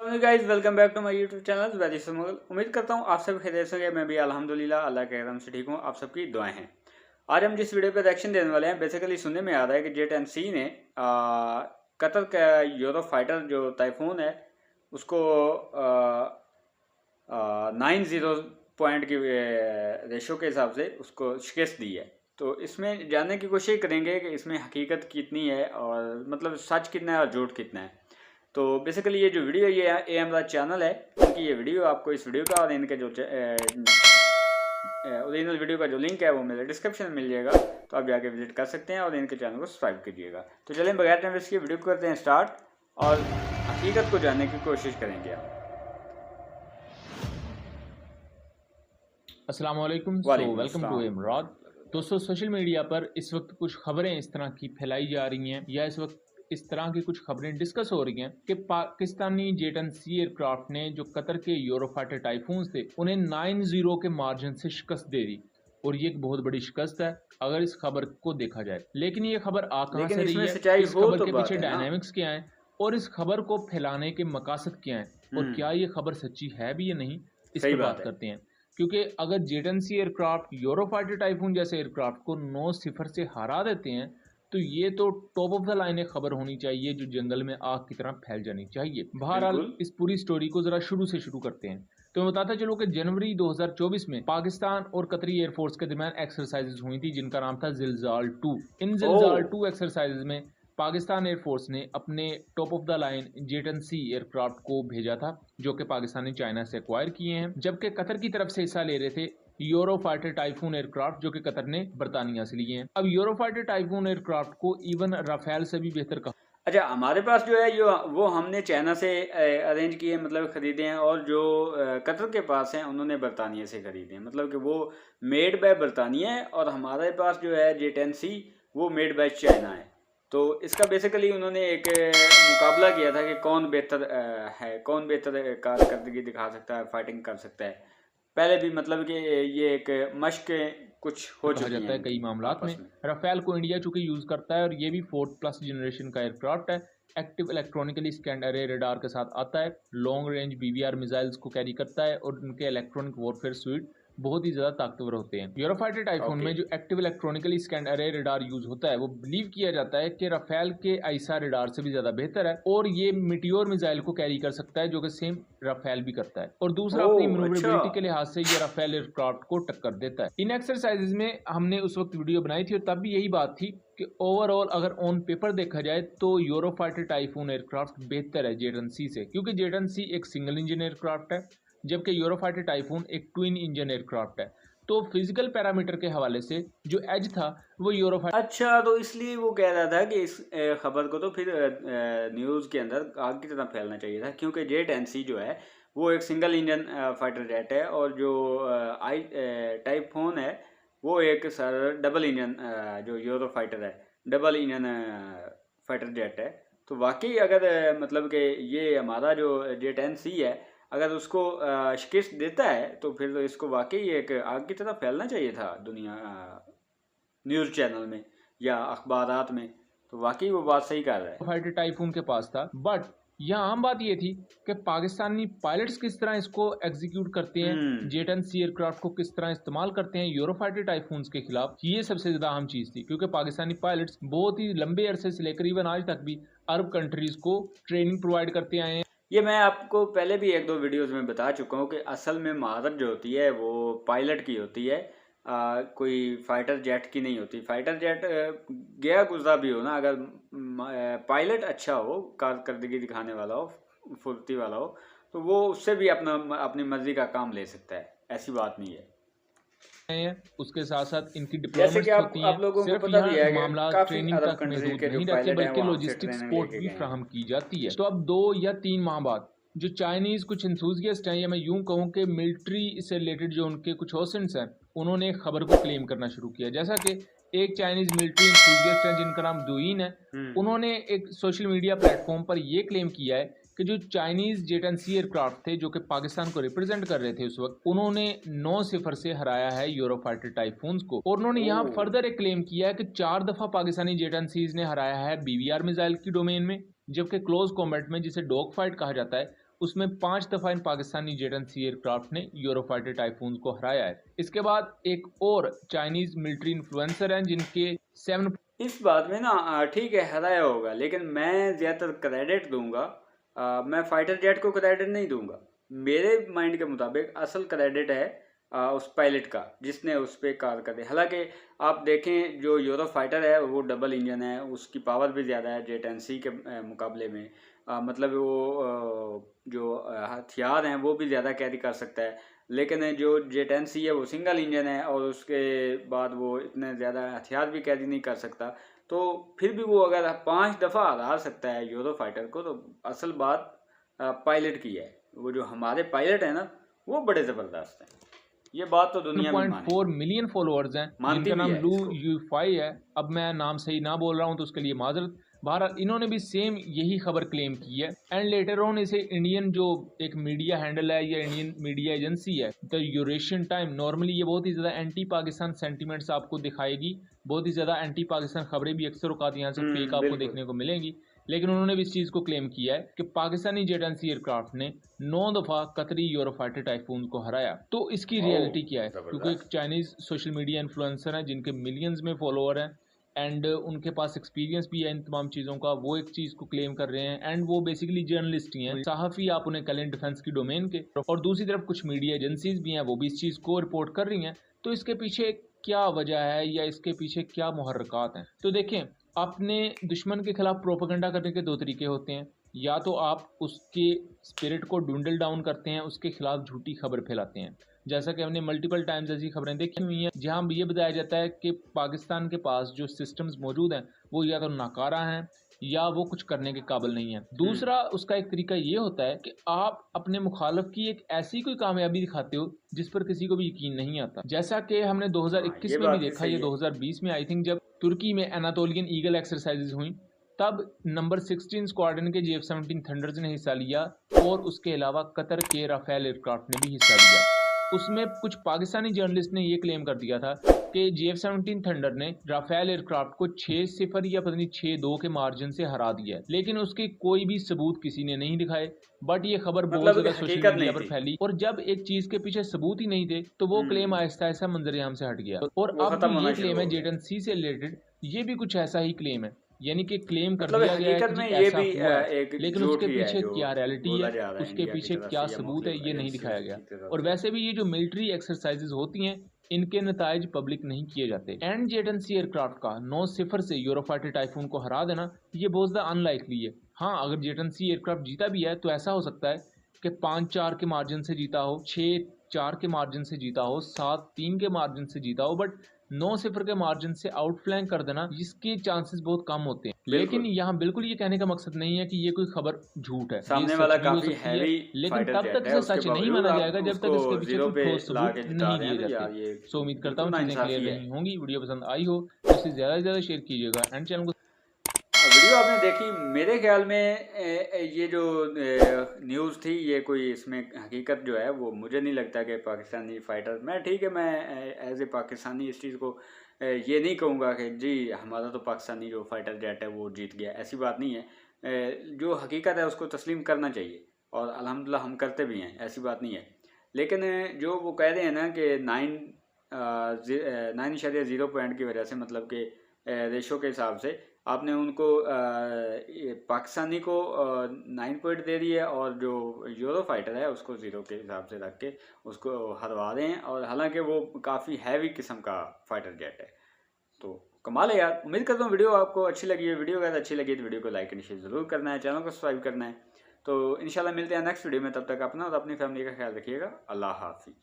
Guys welcome back to my YouTube channel वैदिश मुगल। उम्मीद करता हूँ आप सब खैरियत से होंगे। मैं भी अल्हम्दुलिल्लाह अल्लाह के करम से ठीक हूँ। आप सबकी दुआएं हैं। आज हम जिस वीडियो पे रिएक्शन देने वाले हैं, बेसिकली सुनने में आ रहा है कि जेट-10C ने कतर का यूरो फाइटर जो टाइफून है उसको 9-0 पॉइंट की रेशो के हिसाब से उसको शिकस्त दी है। तो इसमें जानने की कोशिश करेंगे कि इसमें हकीकत कितनी है और मतलब सच कितना है और झूठ कितना है। तो बेसिकली ये जो वीडियो ये एम चैनल है, उनकी ये वीडियो आपको इस वीडियो का और इनके जो ओरिजिनल वीडियो का जो लिंक है वो मेरे डिस्क्रिप्शन में मिल जाएगा, तो आप जाके विजिट कर सकते हैं और इनके चैनल को सब्सक्राइब कीजिएगा। तो चलें बगैर टाइम वेस्ट किए वीडियो को करते हैं स्टार्ट और हकीकत को जानने की कोशिश करेंगे आप। अस्सलाम वालेकुम। Welcome to Imrad. दोस्तों, सोशल मीडिया पर इस वक्त कुछ खबरें इस तरह की फैलाई जा रही हैं या इस वक्त इस तरह की कुछ खबरें डिस्कस हो रही हैं कि पाकिस्तानी जेट-10C एयरक्राफ्ट ने जो कतर के यूरोफाइटर टाइफून्स थे उन्हें 9-0 के मार्जिन से शिकस्त दे दी और ये एक बहुत बड़ी शिकस्त है अगर इस खबर को देखा जाए। लेकिन ये खबर आ कहां से रही है, इस खबर के पीछे डायनामिक्स क्या है और इस खबर को फैलाने के मकासद क्या है और क्या ये खबर सच्ची है भी या नहीं, इस पर बात करते हैं। क्योंकि अगर जेट-10C एयरक्राफ्ट यूरोफाइटर टाइफून जैसे एयरक्राफ्ट को 9-0 से हरा देते हैं तो ये तो टॉप ऑफ द लाइन एक खबर होनी चाहिए जो जंगल में आग की तरह फैल जानी चाहिए। बहरहाल इस पूरी स्टोरी को जरा शुरू से शुरू करते हैं। तो मैं बताता चलूं कि जनवरी 2024 में पाकिस्तान और कतरी एयरफोर्स के दरमियान एक्सरसाइजेज हुई थी जिनका नाम था जिलजाल 2। इन जिलजाल 2 एक्सरसाइजेज में पाकिस्तान एयरफोर्स ने अपने टॉप ऑफ द लाइन जेट-10C एयरक्राफ्ट को भेजा था जो कि पाकिस्तान ने चाइना से एक्वायर किए हैं, जबकि कतर की तरफ से हिस्सा ले रहे थे यूरोफाइटर टाइफून एयरक्राफ्ट जो कि कतर ने बरतानिया से लिए हैं। अब यूरोफाइटर टाइफून एयरक्राफ्ट को इवन राफेल से भी बेहतर कहा। अच्छा, हमारे पास जो है वो हमने चाइना से अरेंज किए, मतलब खरीदे हैं, और जो कतर के पास हैं उन्होंने बरतानिया से खरीदे हैं, मतलब कि वो मेड बाय बरतानिया है और हमारे पास जो है जेट-10C वो मेड बाय चाइना है। तो इसका बेसिकली उन्होंने एक मुकाबला किया था कि कौन बेहतर है, कौन बेहतर कारकर्दगी दिखा सकता है, फाइटिंग कर सकता है। पहले भी मतलब कि ये एक मश्क कुछ हो चुकी जाता है कई मामलात में। राफेल को इंडिया चूंकि यूज करता है और ये भी 4th+ जनरेशन का एयरक्राफ्ट है। एक्टिव इलेक्ट्रॉनिकली स्कैंड अरे रडार के साथ आता है, लॉन्ग रेंज BVR मिसाइल्स को कैरी करता है और उनके इलेक्ट्रॉनिक वॉरफेयर स्वीट बहुत ही ज्यादा ताकतवर होते हैं। यूरोफाइटर टाइफून में जो एक्टिव इलेक्ट्रॉनिकली स्कैंड अरे रडार यूज होता है वो बिलीव किया जाता है कि राफेल के आईसा रडार से भी ज्यादा बेहतर है और ये मिटियोर मिसाइल को कैरी कर सकता है जो कि सेम राफेल भी करता है, और दूसरा अपनी मैन्यूवरेबिलिटी के लिहाज से ये राफेल एयरक्राफ्ट को टक्कर देता है। इन एक्सरसाइजेज में हमने उस वक्त वीडियो बनाई थी और तब भी यही बात थी कि ओवरऑल अगर ऑन पेपर देखा जाए तो यूरोफाइटर टाइफून एयरक्राफ्ट बेहतर है जेट-10C से, क्योंकि जेट-10C एक सिंगल इंजन एयरक्राफ्ट है जबकि यूरोफाइटर टाइफून एक ट्विन इंजन एयरक्राफ्ट है। तो फिजिकल पैरामीटर के हवाले से जो एज था वो यूरोफाइटर। अच्छा, तो इसलिए वो कह रहा था कि इस खबर को तो फिर न्यूज़ के अंदर आग की तरह फैलना चाहिए था, क्योंकि जेट-10C जो है वो एक सिंगल इंजन फाइटर जेट है और जो आई टाइफून है वो एक सर डबल इंजन जो यूरो फाइटर है डबल इंजन फाइटर जेट है। तो वाकई अगर मतलब कि ये हमारा जो जेट-10C है अगर उसको शिकस्त देता है तो फिर तो इसको वाकई एक आग की तरह फैलना चाहिए था दुनिया न्यूज़ चैनल में या अखबारात में। तो वाकई वो बात सही कर रहा है। फाइटर टाइफून के पास था, बट यहाँ आम बात ये थी कि पाकिस्तानी पायलट्स किस तरह इसको एग्जीक्यूट करते हैं, जेट-10C एयरक्राफ्ट को किस तरह इस्तेमाल करते हैं यूरोफाइटर टाइफून्स के खिलाफ, ये सबसे ज्यादा अहम चीज थी। क्योंकि पाकिस्तानी पायलट्स बहुत ही लंबे अरसे से लेकर इवन आज तक भी अरब कंट्रीज को ट्रेनिंग प्रोवाइड करते आए हैं। ये मैं आपको पहले भी 1-2 वीडियोस में बता चुका हूँ कि असल में महारत जो होती है वो पायलट की होती है, कोई फाइटर जेट की नहीं होती। फाइटर जेट गया गुजरा भी हो ना, अगर पायलट अच्छा हो, कारकर्दगी दिखाने वाला हो, फुर्ती वाला हो, तो वो उससे भी अपनी मर्जी का काम ले सकता है, ऐसी बात नहीं है। उसके साथ साथ इनकी डिप्लॉयमेंट्स होती हैं। सिर्फ यहाँ मामला ट्रेनिंग तक महदूद नहीं रहते बल्कि लॉजिस्टिक सपोर्ट भी फ्राहम की जाती है। तो अब 2 या 3 माह बाद जो चाइनीज कुछ इंथुजियास्ट हैं, या मैं यूं कहूं कि मिलिट्री से रिलेटेड जो उनके कुछ ओसेंट्स हैं, उन्होंने खबर को क्लेम करना शुरू किया। जैसा कि एक चाइनीज मिलिट्री इंथुजियास्ट है जिनका नाम दुइन है, उन्होंने एक सोशल मीडिया प्लेटफॉर्म पर यह क्लेम किया है कि जो चाइनीज जेट-10C एयरक्राफ्ट थे जो कि पाकिस्तान को रिप्रेजेंट कर रहे थे उस वक्त, उन्होंने 9-0 से हराया है यूरोफाइटर टाइफून्स को। और उन्होंने यहाँ फर्दर एक क्लेम किया है कि 4 दफा पाकिस्तानी जेट-10Cs ने हराया है BVR मिसाइल की डोमेन में, जबकि क्लोज कॉम्बैट में जिसे डॉग फाइट कहा जाता है उसमें 5 दफ़ा इन Pakistani jet and C aircraft ने यूरोफाइटर टाइफून को हराया है। इसके बाद एक और चाइनीज़ मिलिट्री इन्फ्लुएंसर हैं जिनके 7 इस बात में ना ठीक है हराया होगा, लेकिन मैं ज़्यादातर क्रेडिट दूंगा, मैं फाइटर जेट को क्रेडिट नहीं दूंगा। मेरे माइंड के मुताबिक असल क्रेडिट है उस पायलट का जिसने उस पर कार कर दी। हालांकि आप देखें जो यूरो फाइटर है वो डबल इंजन है, उसकी पावर भी ज़्यादा है जेट एंड सी के मुकाबले में। मतलब वो जो हथियार हैं वो भी ज़्यादा कैरी कर सकता है। लेकिन जो जेट एंड सी है वो सिंगल इंजन है और उसके बाद वो इतने ज़्यादा हथियार भी कैरी नहीं कर सकता। तो फिर भी वो अगर 5 दफ़ा हरा सकता है यूरो फाइटर को, तो असल बात पायलट की है। वो जो हमारे पायलट है ना वो बड़े ज़बरदस्त हैं, ये बात तो दुनिया में 1.4 मिलियन फॉलोअर्स हैं मानती जिनका भी नाम है लू इसको। यूफाई है। अब मैं नाम सही ना बोल रहा हूँ तो उसके लिए माजरत। बहरहाल इन्होंने भी सेम यही खबर क्लेम की है एंड लेटर ऑन इसे इंडियन जो एक मीडिया हैंडल है या इंडियन मीडिया एजेंसी है द यूरेशियन टाइम, नॉर्मली ये बहुत ही ज़्यादा एंटी पाकिस्तान सेंटीमेंट्स आपको दिखाएगी, बहुत ही ज़्यादा एंटी पाकिस्तान खबरें भी अक्सर औकात यहाँ से फेक आपको बिल्कुल। देखने को मिलेंगी। लेकिन उन्होंने भी इस चीज़ को क्लेम किया है कि Pakistani jet and C aircraft ने 9 दफ़ा कतरी यूरोफाइटर टाइफून को हराया। तो इसकी रियलिटी क्या है? क्योंकि एक चाइनीज़ सोशल मीडिया इन्फ्लुएंसर हैं जिनके मिलियंस में फॉलोअर हैं एंड उनके पास एक्सपीरियंस भी है इन तमाम चीज़ों का, वो एक चीज़ को क्लेम कर रहे हैं एंड वो बेसिकली जर्नलिस्ट ही हैं, सहाफ़ी आप उन्हें करें डिफेंस की डोमेन के। और दूसरी तरफ कुछ मीडिया एजेंसीज भी हैं वो भी इस चीज़ को रिपोर्ट कर रही हैं। तो इसके पीछे क्या वजह है या इसके पीछे क्या मुहर्रकात हैं? तो देखें, अपने दुश्मन के खिलाफ प्रोपेगेंडा करने के 2 तरीके होते हैं। या तो आप उसके स्पिरिट को ड्विंडल डाउन करते हैं, उसके खिलाफ झूठी खबर फैलाते हैं। जैसा कि हमने मल्टीपल टाइम्स ऐसी खबरें देखी हुई हैं जहां ये बताया जाता है कि पाकिस्तान के पास जो सिस्टम्स मौजूद हैं वो या तो नाकारा हैं या वो कुछ करने के काबिल नहीं है। दूसरा उसका एक तरीका ये होता है कि आप अपने मुखालिफ की एक ऐसी कोई कामयाबी दिखाते हो जिस पर किसी को भी यकीन नहीं आता। जैसा कि हमने 2021 में भी देखा, ये 2020 में आई थिंक जब तुर्की में एनातोलियन ईगल एक्सरसाइजेज हुई तब नंबर 16 स्क्वाड्रन के JF-17 थंडर्स ने हिस्सा लिया और उसके अलावा कतर के राफेल एयरक्राफ्ट ने भी हिस्सा लिया। उसमें कुछ पाकिस्तानी जर्नलिस्ट ने ये क्लेम कर दिया था कि JF-17 थंडर ने राफेल एयरक्राफ्ट को 6-0 या पता नहीं 6-2 के मार्जिन से हरा दिया है, लेकिन उसके कोई भी सबूत किसी ने नहीं दिखाए। बट ये खबर बहुत ज्यादा सोशल मीडिया पर फैली और जब एक चीज के पीछे सबूत ही नहीं थे तो वो क्लेम आहिस्ता आहिस्ता मंजरेआम से हट गया। और अब जो ये क्लेम है जेट एंड सी से रिलेटेड, ये भी कुछ ऐसा ही क्लेम है, यानी कि क्लेम कर दिया गया है कि जी ऐसा हुआ है, लेकिन उसके पीछे क्या रियलिटी है, उसके पीछे क्या सबूत है, ये नहीं दिखाया गया। और वैसे भी ये जो मिलिट्री एक्सरसाइजेज होती हैं इनके नताइज पब्लिक नहीं किए जाते। And J and C aircraft का 9-0 से यूरोफाइटर टाइफून को हरा देना ये बहुत ज़्यादा अनलाइकली है। हाँ, अगर जेट एंड सी एयरक्राफ्ट जीता भी है तो ऐसा हो सकता है कि 5-4 के मार्जिन से जीता हो, 6-4 के मार्जिन से जीता हो, 7-3 के मार्जिन से जीता हो, बट 9-0 के मार्जिन से आउटफ्लैंक कर देना इसके चांसेस बहुत कम होते हैं। लेकिन यहाँ बिल्कुल ये कहने का मकसद नहीं है कि ये कोई खबर झूठ है, सामने ये वाला सच भी हो काफी सकती है, हैवी लेकिन तब तक इसे सच नहीं माना जाएगा जब तक इसके पीछे कोई ठोस सबूत नहीं दिए जाते। सो उम्मीद करता हूँ चीजें क्लियर रही होंगी। वीडियो पसंद आई हो तो इसे ज्यादा से ज्यादा शेयर कीजिएगा एंड चैनल को। वीडियो आपने देखी, मेरे ख्याल में ये जो न्यूज़ थी ये कोई इसमें हकीकत जो है वो मुझे नहीं लगता कि पाकिस्तानी फाइटर, मैं ठीक है मैं एज ए पाकिस्तानी इस चीज़ को ये नहीं कहूँगा कि जी हमारा तो पाकिस्तानी जो फाइटर जेट है वो जीत गया, ऐसी बात नहीं है। जो हकीकत है उसको तस्लीम करना चाहिए और अल्हम्दुलिल्लाह हम करते भी हैं, ऐसी बात नहीं है। लेकिन जो वो कह रहे हैं ना कि 9.0 पॉइंट की वजह से, मतलब कि रेशो के हिसाब से आपने उनको पाकिस्तानी को 9 पॉइंट दे दी है और जो यूरो फाइटर है उसको 0 के हिसाब से रख के उसको हरवा रहे हैं। और हालांकि वो काफ़ी हैवी किस्म का फाइटर जेट है, तो कमाल है यार। उम्मीद करता हूँ वीडियो आपको अच्छी लगी है। वीडियो अगर अच्छी लगी तो वीडियो को लाइक एंड शेयर ज़रूर करना है, चैनल को सब्सक्राइब करना है। तो इंशाल्लाह मिलते हैं नेक्स्ट वीडियो में, तब तक अपना और अपनी फैमिली का ख्याल रखिएगा। अल्लाह हाफिज़।